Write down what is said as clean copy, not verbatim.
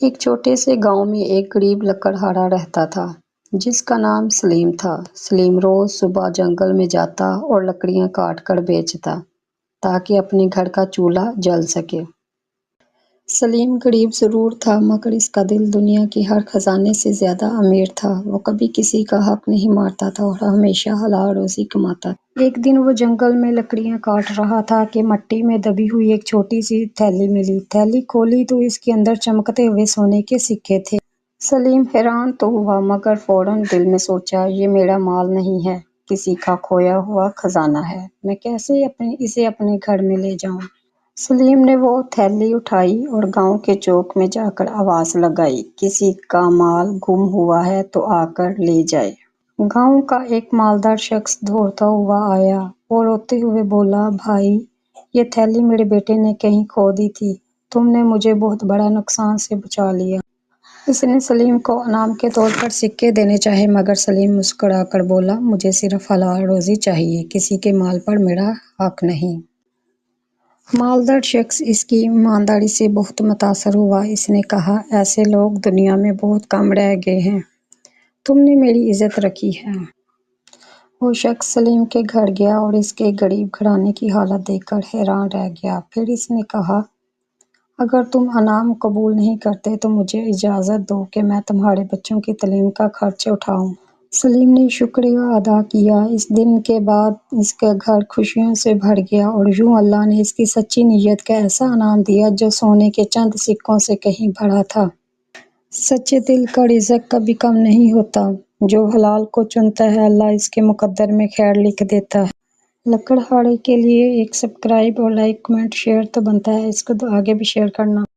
ایک چھوٹے سے گاؤں میں ایک غریب لکڑہارا رہتا تھا جس کا نام سلیم تھا۔ سلیم روز صبح جنگل میں جاتا اور لکڑیاں کاٹ کر بیچتا تاکہ اپنے گھر کا چولہا جل سکے۔ سلیم غریب ضرور تھا مگر اس کا دل دنیا کے ہر خزانے سے زیادہ امیر تھا۔ وہ کبھی کسی کا حق نہیں مارتا تھا اور ہمیشہ حلال روزی کماتا تھا۔ ایک دن وہ جنگل میں لکڑیاں کاٹ رہا تھا کہ مٹی میں دبی ہوئی ایک چھوٹی سی تھیلی ملی۔ تھیلی کھولی تو اس کے اندر چمکتے ہوئے سونے کے سکے تھے۔ سلیم حیران تو ہوا مگر فوراً دل میں سوچا، یہ میرا مال نہیں ہے، کسی کا کھویا ہوا خزانہ ہے، میں کیسے اسے اپنے گھر میں لے جاؤں؟ سلیم نے وہ تھیلی اٹھائی اور گاؤں کے چوک میں جا کر آواز لگائی، کسی کا مال گم ہوا ہے تو آ کر لے جائے۔ گاؤں کا ایک مالدار شخص دوڑتا ہوا آیا اور روتے ہوئے بولا، بھائی، یہ تھیلی میرے بیٹے نے کہیں کھو دی تھی، تم نے مجھے بہت بڑا نقصان سے بچا لیا۔ اس نے سلیم کو انعام کے طور پر سکے دینے چاہے مگر سلیم مسکرا کر بولا، مجھے صرف حلال روزی چاہیے، کسی کے مال پر میرا حق نہیں۔ مالدار شخص اس کی ایمانداری سے بہت متاثر ہوا۔ اس نے کہا، ایسے لوگ دنیا میں بہت کم رہ گئے ہیں، تم نے میری عزت رکھی ہے۔ وہ شخص سلیم کے گھر گیا اور اس کے غریب گھرانے کی حالت دیکھ کر حیران رہ گیا۔ پھر اس نے کہا، اگر تم انعام قبول نہیں کرتے تو مجھے اجازت دو کہ میں تمہارے بچوں کی تعلیم کا خرچ اٹھاؤں۔ سلیم نے شکریہ ادا کیا۔ اس دن کے بعد اس کا گھر خوشیوں سے بھر گیا اور یوں اللہ نے اس کی سچی نیت کا ایسا انعام دیا جو سونے کے چند سکوں سے کہیں بڑا تھا۔ سچے دل کا رزق کبھی کم نہیں ہوتا، جو حلال کو چنتا ہے اللہ اس کے مقدر میں خیر لکھ دیتا ہے۔ لکڑہارے کے لیے ایک سبسکرائب اور لائک کمنٹ شیئر تو بنتا ہے، اس کو آگے بھی شیئر کرنا۔